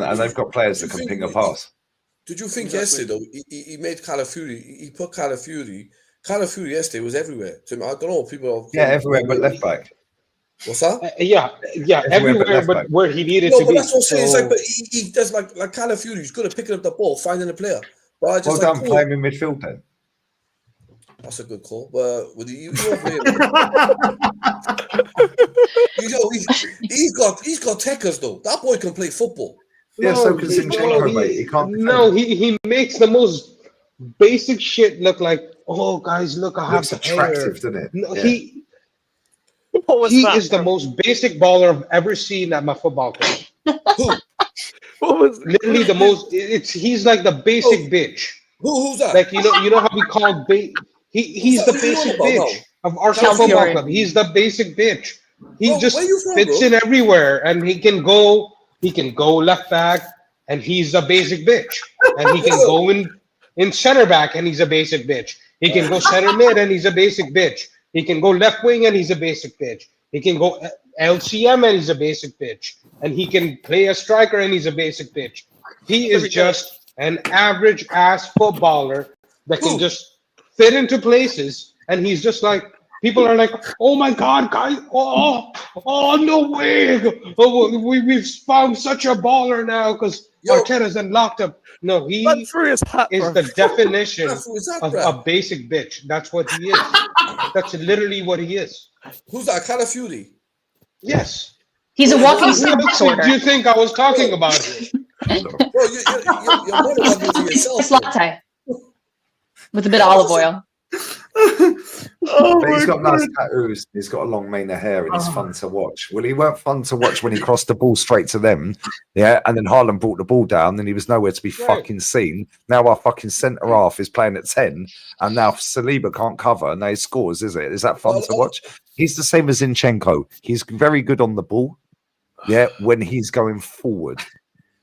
and they've got players that can ping a pass. Did you think yesterday though? He made Calafiori. He put Calafiori. Calafiori yesterday was everywhere. So I don't know. People are everywhere but left back. What's that? Yeah, everywhere but where he needed to be. That's what I'm saying. It's like, but he does like Calafiori. He's good at picking up the ball, finding a player. But I just play him in midfield then. That's a good call. But with you he's got techers though. That boy can play football. Yeah, so can Zinchenko, mate. He can't. No, he makes the most basic shit look like. Oh, guys, look, I have attractive, doesn't it? No, he is the most basic baller I've ever seen at my football club. What was literally the most? He's like the basic bitch. Who's that? Like you know how we call he's the basic bitch of Arsenal Football Club. He's the basic bitch. He just fits in everywhere, and he can go left back, and he's a basic bitch. And he can go in center back, and he's a basic bitch. He can go center mid, and he's a basic bitch. He can go left wing, and he's a basic bitch. He can go LCM, and he's a basic bitch. And he can play a striker, and he's a basic bitch. He is just an average ass footballer that can just fit into places, and he's just like, people are like, oh my God, guys, oh no way, we've found such a baller now because Arteta's unlocked him. No, he is the definition of a basic bitch. That's what he is. That's literally what he is. Who's that? Calafiori? Yes. He's a walking disorder. Do you think I was talking about it? Bro, you're more than yourself. It's latte with a bit of olive oil. But he's got nice tattoos. He's got a long mane of hair, and he's fun to watch. Well, he weren't fun to watch when he crossed the ball straight to them, and then Haaland brought the ball down, and he was nowhere to be fucking seen. Now our fucking centre half is playing at 10, and now Saliba can't cover, and now he scores. Is it? Is that fun to watch? He's the same as Zinchenko. He's very good on the ball, when he's going forward.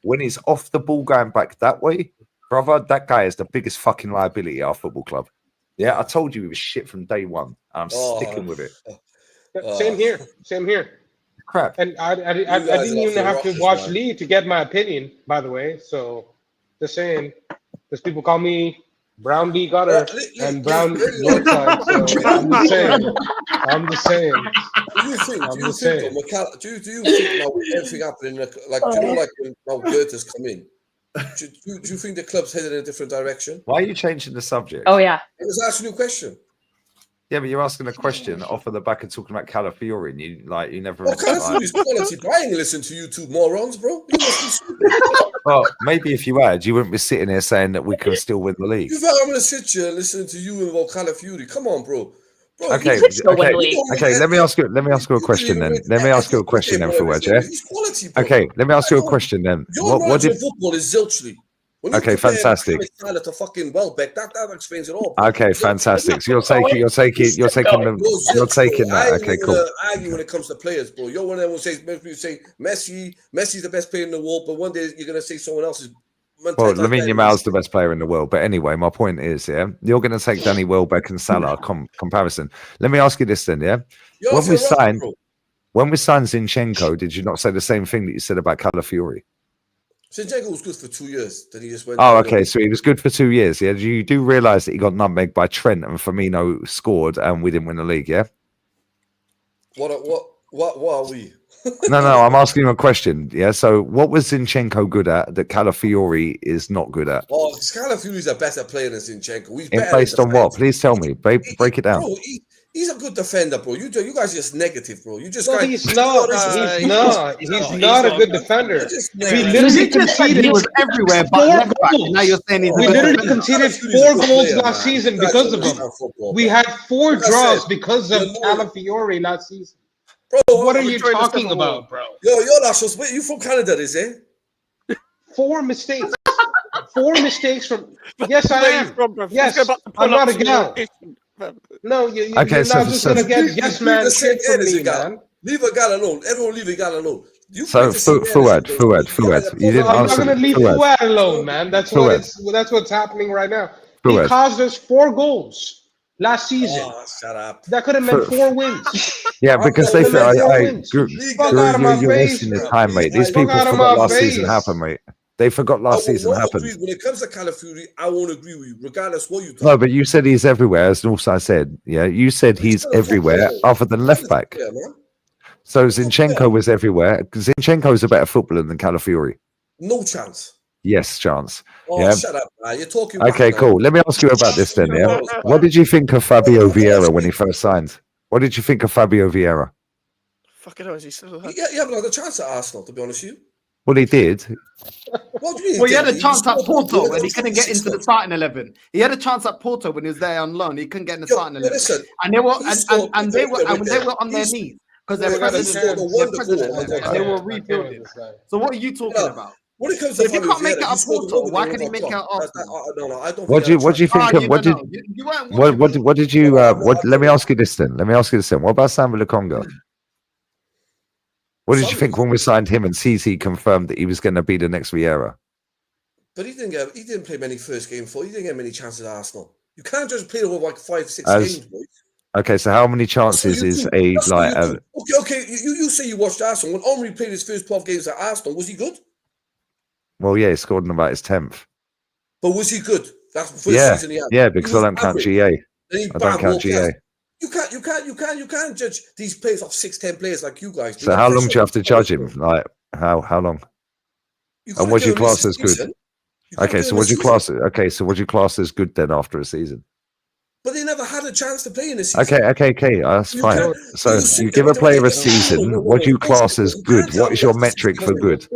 When he's off the ball going back that way, brother, that guy is the biggest fucking liability at our football club. Yeah, I told you he was shit from day one. And I'm sticking with it. Same here. Crap. And I didn't even have to watch Lee to get my opinion, by the way. So, just saying, because people call me Brown D Gutter and Brown Northside. So I'm just saying. Do you think now with everything happening, like when now Goethe's come in? Do you think the club's headed in a different direction? Why are you changing the subject? Oh yeah, it was asking a new question. Yeah, but you're asking a question off of the back and talking about Calafiori, and you never. Oh, Calafiori's quality. But I ain't listen to you two morons, bro. You must be stupid. Well, maybe if you had, you wouldn't be sitting here saying that we can still win the league. You thought I'm gonna sit here listening to you about Calafiori? Come on, bro. Okay. Let me ask you a question then. Let me ask you a question then, Fuad. Yeah. Okay. Let me ask you a question then. What did football is zilchly. Okay, fantastic. To fucking Welbeck, that explains it all. Okay, fantastic. So you're taking that. Okay, cool. Argue when it comes to players, bro. You're one of them who say Messi's the best player in the world, but one day you're gonna say someone else is. Well, Lamine Yamal's the best player in the world, but anyway, my point is, you're going to take Danny Welbeck and Salah comparison. Let me ask you this then, when we signed Zinchenko, did you not say the same thing that you said about Calafiori? Zinchenko was good for 2 years. Then he just went. Oh, okay, so he was good for 2 years. Yeah, you do realise that he got nutmegged by Trent and Firmino scored, and we didn't win the league. Yeah. What are we? No, I'm asking you a question. Yeah, so what was Zinchenko good at that Calafiori is not good at? Oh, Calafiori's a better player than Zinchenko. Based on what? Please tell me. Break it down. Bro, he's a good defender, bro. You guys are just negative, bro. You just he's not a good defender. We literally conceded. He was everywhere, but left back. Now you're saying we literally conceded 4 goals last season because of him. We had 4 draws because of Calafiori last season. Bro, what are you talking about, bro? You're not so. You from Canada, is it? 4 mistakes. 4 mistakes from. Yes, I am. Yes, I'm not a gal. No, you're not just gonna get yes man shit from me, man. Leave a gal alone. Everyone leave a gal alone. So Fuad, you didn't answer. I'm not gonna leave Fuad alone, man. That's what's happening right now. He caused us 4 goals. last season. Oh, shut up. That could have meant 4 wins. Yeah, because they feel you're wasting your time, mate. These people forgot last season happened, mate. They forgot last season happened. When it comes to Calafiori, I won't agree with you, regardless what you talk. No, but you said he's everywhere, as Northside said. Yeah, you said he's everywhere other than left back. So Zinchenko was everywhere. Zinchenko is a better footballer than Calafiori. No chance. Yes, chance. Oh, yeah. Shut up, man. You're talking. Okay, cool. Let me ask you about this then. Yeah. What did you think of Fabio Vieira when he first signed? What did you think of Fabio Vieira? Fucking hell, is he still? He haven't had a chance at Arsenal, to be honest with you. Well, he did. What do you mean? Well, he had a chance at Porto and he couldn't get into the starting 11. He had a chance at Porto when he was there on loan. He couldn't get in the starting 11. Listen, and they were on their knees because they were rebuilding. So what are you talking about? When it comes to if you can't make it at Porto, why can he make it at Arsenal? No, I don't. What do you think of what did you let me ask you this then. What about Samuel Lukonga? What did you think when we signed him and CZ confirmed that he was going to be the next Vieira? But he didn't play many first game for. He didn't get many chances at Arsenal. You can't just play over like 5-6 games, boys. Okay, so how many chances is a like? Okay. You say you watched Arsenal when Omri played his first 12 games at Arsenal. Was he good? Well, yeah, he scored in about his 10th. But was he good? That's the first season he had. Yeah, because I don't count GA. I don't count GA. You can't judge these players off 6-10 players like you guys do. So how long do you have to judge him? Like how long? And what do you class as good? Okay, so what do you class it? Okay, so what do you class as good then after a season? But they never had a chance to play in a season. Okay, that's fine. So you give a player a season, what do you class as good? What is your metric for good?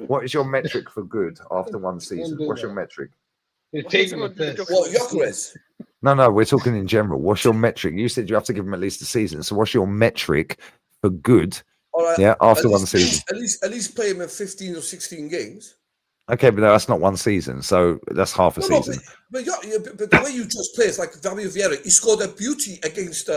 What is your metric for good after one season? What's your metric? You're taking a piss. What, Gyökeres? No, we're talking in general. What's your metric? You said you have to give him at least a season. So what's your metric for good? Right, yeah, after one season. At least play him in 15 or 16 games. Okay, but that's not one season. So that's half a season. But the way you just play, it's like Fabio Vieira. He scored a beauty against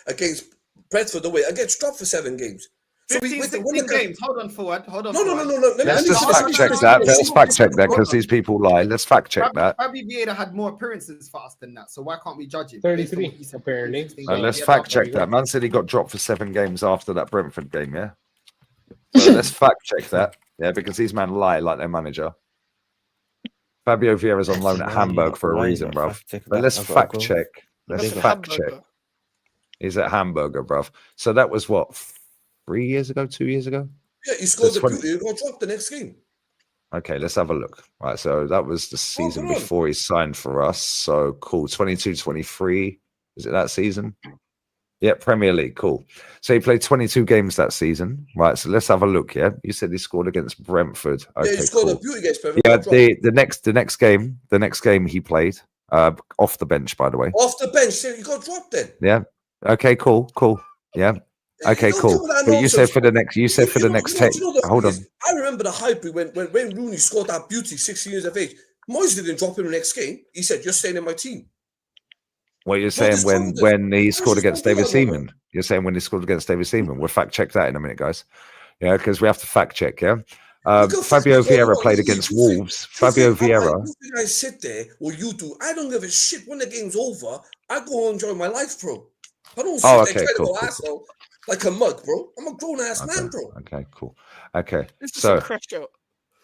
against Brentford away. Against dropped for 7 games. 15, 16 games. Hold on, forward. No. Let's just fact check that. Let's fact check that because these people lie. Let's fact check that. Fabio Vieira had more appearances fast than that, so why can't we judge him? 33, apparently. Let's fact check that. Man said he got dropped for 7 games after that Brentford game, yeah? So let's fact check that, yeah, because these men lie like their manager. Fabio Vieira's on loan at Hamburg for a reason, bruv. But let's fact check. Let's fact check. He's at Hamburger, bruv. So that was what? 2 years ago? Yeah, he scored the beauty. He got dropped the next game. Okay, let's have a look. Right, so that was the season before he signed for us. So cool. 22-23. Is it that season? Yeah, Premier League. Cool. So he played 22 games that season. Right, so let's have a look. Yeah, you said he scored against Brentford. Okay, yeah, he scored a beauty against Brentford. Yeah, the next game he played off the bench, by the way. Off the bench, so he got dropped then. Yeah. Okay, cool. Yeah. Okay, cool. But you said for the next. Hold on. I remember the hype when Rooney scored that beauty, 16 years of age. Moyes didn't drop him the next game. He said, "You're staying in my team." What you're saying when he scored against David Seaman? You're saying when he scored against David Seaman? We'll fact check that in a minute, guys. Yeah, because we have to fact check. Yeah. Fabio Vieira played against Wolves. Fabio Vieira. You guys sit there, or you do. I don't give a shit when the game's over. I go enjoy my life, bro. I don't sit there trying to go asshole. Like a mug, bro. I'm a grown-ass man, bro. Okay, cool. Okay, this is a crash out.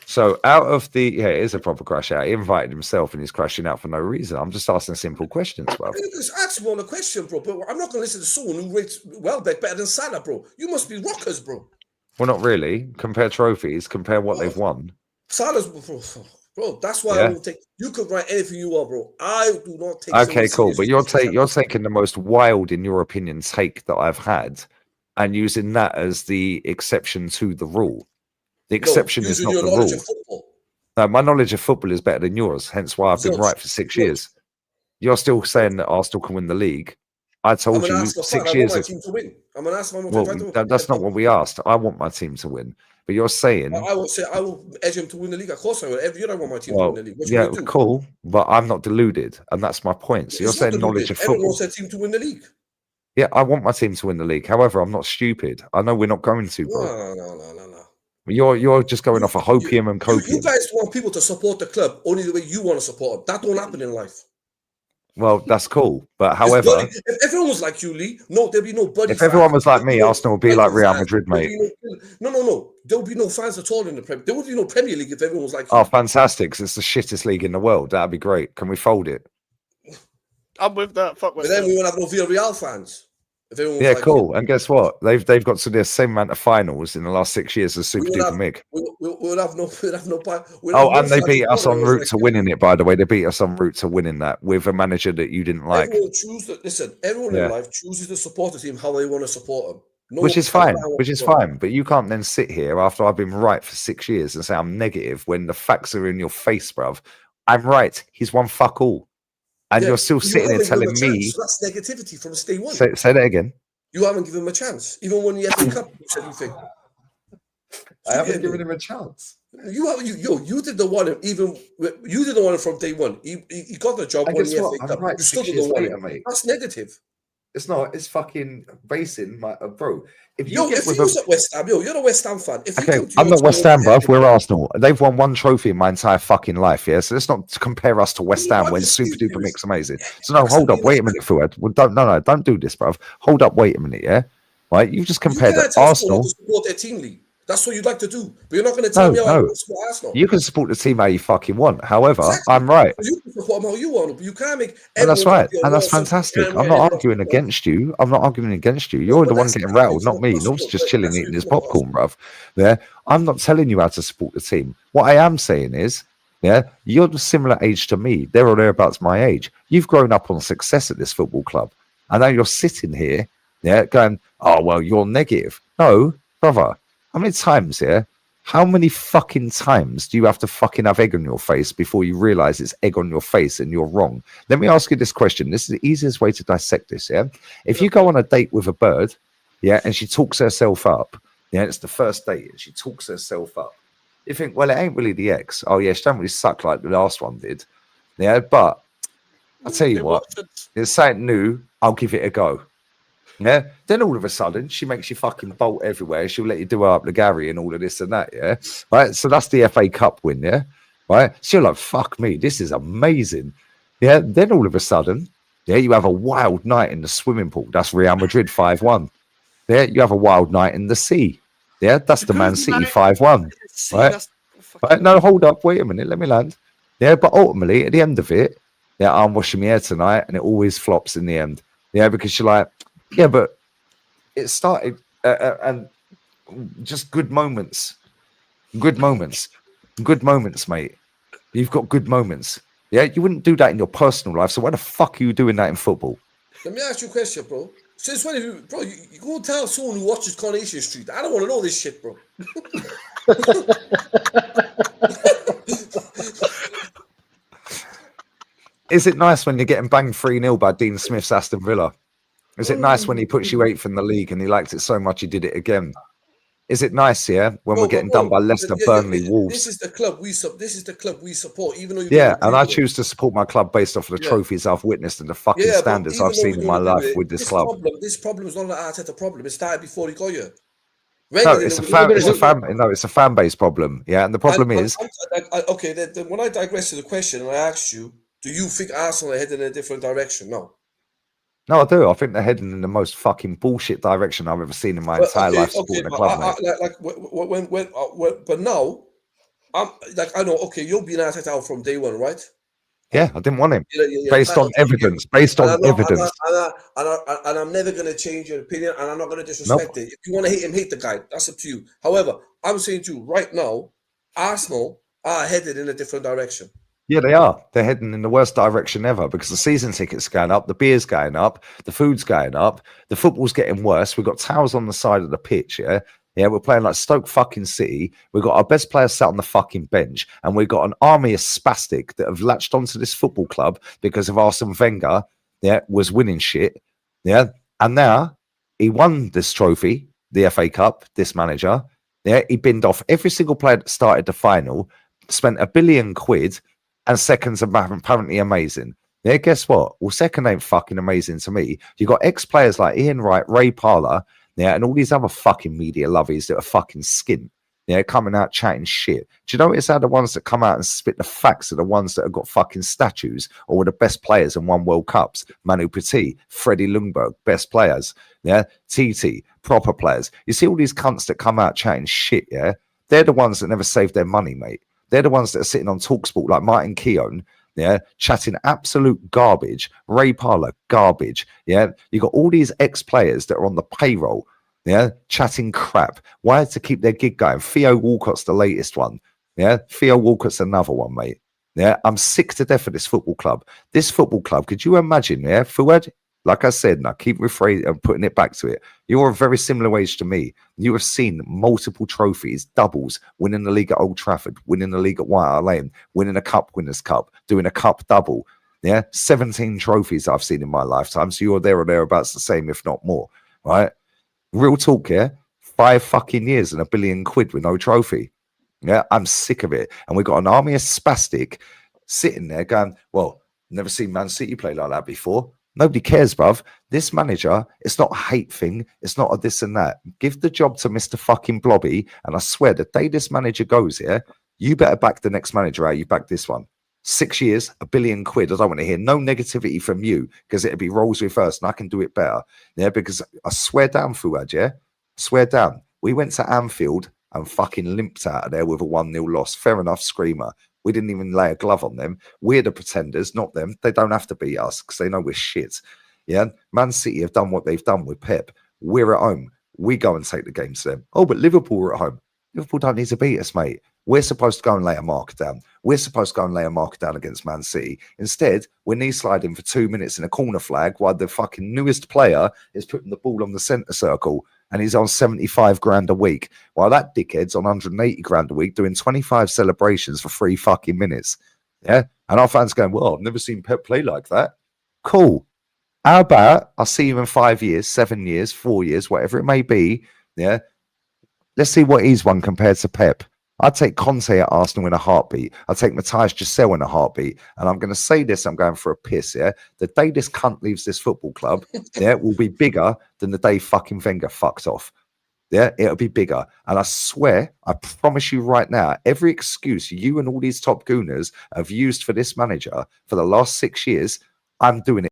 So out of the... Yeah, it is a proper crash out. He invited himself and he's crashing out for no reason. I'm just asking simple questions, bro. Just ask me on a question, bro. But I'm not going to listen to someone who rates Welbeck better than Salah, bro. You must be rockers, bro. Well, not really. Compare trophies. Compare what they've won. Salah's... Bro, that's why I don't take... You could write anything you want, bro. I do not take... Okay, cool. But you're taking the most wild, in your opinion, take that I've had and using that as the exception to the rule. The exception is not the rule. No, my knowledge of football is better than yours, hence why I've been right for 6 years. You're still saying that Arsenal can win the league. I told you 6 years. That's not what we asked. I want my team to win. But you're saying... I will edge him to win the league. Of course I will. You don't want my team to win the league. Yeah, cool. But I'm not deluded. And that's my point. So you're saying knowledge of football. Everyone wants their team to win the league. Yeah, I want my team to win the league. However, I'm not stupid. I know we're not going to, bro. No. You're just going off of hopium and copium. You guys want people to support the club only the way you want to support them. That don't happen in life. Well, that's cool. But however, if everyone was like you, Lee, no, there'd be no buddy. If everyone was like me, Arsenal would be like Real Madrid, mate. No. There would be no fans at all in the Premier. There would be no Premier League if everyone was like you. Oh, fantastic! 'Cause it's the shittest league in the world. That'd be great. Can we fold it? I'm with that. Fuck with But then we won't have no Villarreal fans. Yeah, like cool. You. And guess what? They've got to the same amount of finals in the last 6 years as Super Duper Mig. We'll have no. And they beat us en route to winning it. By the way, they beat us en route to winning that with a manager that you didn't like. Everyone in life chooses to support a team how they want to support them. Which is fine. But you can't then sit here after I've been right for 6 years and say I'm negative when the facts are in your face, bruv. I'm right. He's won fuck all. And you're still sitting there telling me... So that's negativity from day one. Say that again. You haven't given him a chance. Even when the FA Cup, you said you think. I haven't given him a chance. You did the one. You did the one from day one. He got the job. Won the FA Cup. Right, you still did the one. Mate. That's negative. It's not. It's fucking basing, my bro. If you was at West Ham, you're a West Ham fan. I'm not West Ham, bruv. We're Arsenal. They've won one trophy in my entire fucking life, yeah? So let's not compare us to West Ham when Super Duper Mix amazing. So no, hold up. Wait a minute, Fuad. Well, don't do this, bruv. Hold up. Wait a minute, yeah? Right? You just compared Arsenal. To support their team league. That's what you'd like to do. But you're not going to tell me how you support Arsenal. You can support the team how you fucking want. However, I'm right. You can support them how you want, but you can't make... And that's right. And that's fantastic. I'm not arguing against you. I'm not arguing against you. You're the one getting rattled, not me. North's just chilling eating his popcorn, bruv. Yeah? I'm not telling you how to support the team. What I am saying is, yeah, you're the similar age to me. They're or thereabouts my age. You've grown up on success at this football club. And now you're sitting here, yeah, going, oh, well, you're negative. No, brother. How many times, yeah? How many fucking times do you have to fucking have egg on your face before you realize it's egg on your face and you're wrong? Let me ask you this question. This is the easiest way to dissect this, yeah? If you go on a date with a bird, yeah, and she talks herself up, yeah, it's the first date, and she talks herself up. You think, well, it ain't really the ex. Oh, yeah, she don't really suck like the last one did. Yeah, but I'll tell you what, it's something new, I'll give it a go. Yeah. Then all of a sudden, she makes you fucking bolt everywhere. She'll let you do her up the Gary and all of this and that. Yeah. Right. So that's the FA Cup win. Yeah. Right. So you're like, fuck me, this is amazing. Yeah. Then all of a sudden, yeah, you have a wild night in the swimming pool. That's Real Madrid 5-1. Yeah. You have a wild night in the sea. Yeah. That's the Man City 5-1. Right. Right. No, hold up. Wait a minute. Let me land. Yeah. But ultimately, at the end of it, yeah, I'm washing my hair tonight and it always flops in the end. Yeah. Because you're like, yeah, but it started and just good moments, mate. You've got good moments. Yeah, you wouldn't do that in your personal life. So why the fuck are you doing that in football? Let me ask you a question, bro. Since when, you go and tell someone who watches Coronation Street. I don't want to know this shit, bro. Is it nice when you're getting banged 3-0 by Dean Smith's Aston Villa? Is it nice when he puts you 8th in the league and he liked it so much he did it again? Is it nice, yeah, when we're getting done by Leicester, Burnley, Wolves? This is the club we support, even though and I choose to support my club based off of the trophies I've witnessed and the fucking standards I've seen in my life with this club. This problem is not an Arteta problem. It started before he got here. No, it's a fan base problem. Yeah, and the problem is okay. Then when I digress to the question and I asked you, do you think Arsenal are heading in a different direction? No, I do. I think they're heading in the most fucking bullshit direction I've ever seen in my entire life supporting a club, mate. But now, I'm like, I know. Okay, you'll be an Arteta out from day one, right? Yeah, I didn't want him. Based on evidence. Based on evidence. And I'm never going to change your opinion, and I'm not going to disrespect it. If you want to hate him, hate the guy. That's up to you. However, I'm saying to you right now, Arsenal are headed in a different direction. Yeah, they are. They're heading in the worst direction ever because the season tickets going up, the beer's going up, the food's going up, the football's getting worse. We've got towels on the side of the pitch, yeah? Yeah, we're playing like Stoke fucking City. We've got our best players sat on the fucking bench, and we've got an army of spastic that have latched onto this football club because of Arsene Wenger, yeah, was winning shit, yeah? And now he won this trophy, the FA Cup, this manager, yeah? He binned off every single player that started the final, spent £1 billion, and seconds are apparently amazing. Yeah, guess what? Well, second ain't fucking amazing to me. You got ex-players like Ian Wright, Ray Parlour, yeah, and all these other fucking media lovies that are fucking skint. Yeah, coming out chatting shit. Do you notice how the ones that come out and spit the facts are the ones that have got fucking statues or were the best players and won World Cups? Manu Petit, Freddie Ljungberg, best players. Yeah, TT, proper players. You see all these cunts that come out chatting shit, yeah? They're the ones that never save their money, mate. They're the ones that are sitting on TalkSport like Martin Keown, yeah, chatting absolute garbage. Ray Parlour, garbage. Yeah, you got all these ex-players that are on the payroll. Yeah, chatting crap. Why to keep their gig going? Theo Walcott's the latest one. Yeah, Theo Walcott's another one, mate. Yeah, I'm sick to death of this football club. This football club, could you imagine? Yeah, Fuad, like I said, and I keep rephrasing and putting it back to it. You're a very similar age to me. You have seen multiple trophies, doubles, winning the league at Old Trafford, winning the league at White Hart Lane, winning a Cup Winners' Cup, doing a Cup double. Yeah, 17 trophies I've seen in my lifetime. So you're there or thereabouts the same, if not more, right? Real talk here, 5 fucking years and £1 billion with no trophy. Yeah, I'm sick of it. And we've got an army of spastic sitting there going, well, never seen Man City play like that before. Nobody cares, bruv. This manager, it's not a hate thing. It's not a this and that. Give the job to Mr. fucking Blobby. And I swear, the day this manager goes here, you better back the next manager out. You back this one. 6 years, £1 billion. I don't want to hear no negativity from you because it'd be roles reversed and I can do it better. Yeah, because I swear down, Fuad, yeah? Swear down. We went to Anfield and fucking limped out of there with a 1-0 loss. Fair enough, screamer. We didn't even lay a glove on them. We're the pretenders, not them. They don't have to beat us because they know we're shit. Yeah, Man City have done what they've done with Pep. We're at home. We go and take the game to them. Oh, but Liverpool are at home. Liverpool don't need to beat us, mate. We're supposed to go and lay a marker down. We're supposed to go and lay a marker down against Man City. Instead, we're knee sliding for 2 minutes in a corner flag while the fucking newest player is putting the ball on the centre circle and he's on 75 grand a week, while that dickhead's on 180 grand a week doing 25 celebrations for 3 fucking minutes. Yeah? And our fans going, well, I've never seen Pep play like that. Cool. How about I'll see you in 5 years, 7 years, 4 years, whatever it may be. Yeah? Let's see what he's won compared to Pep. I'd take Conte at Arsenal in a heartbeat. I'd take Matthias Giselle in a heartbeat. And I'm going to say this, I'm going for a piss, yeah? The day this cunt leaves this football club, yeah, will be bigger than the day fucking Wenger fucked off. Yeah, it'll be bigger. And I swear, I promise you right now, every excuse you and all these top gooners have used for this manager for the last 6 years, I'm doing it.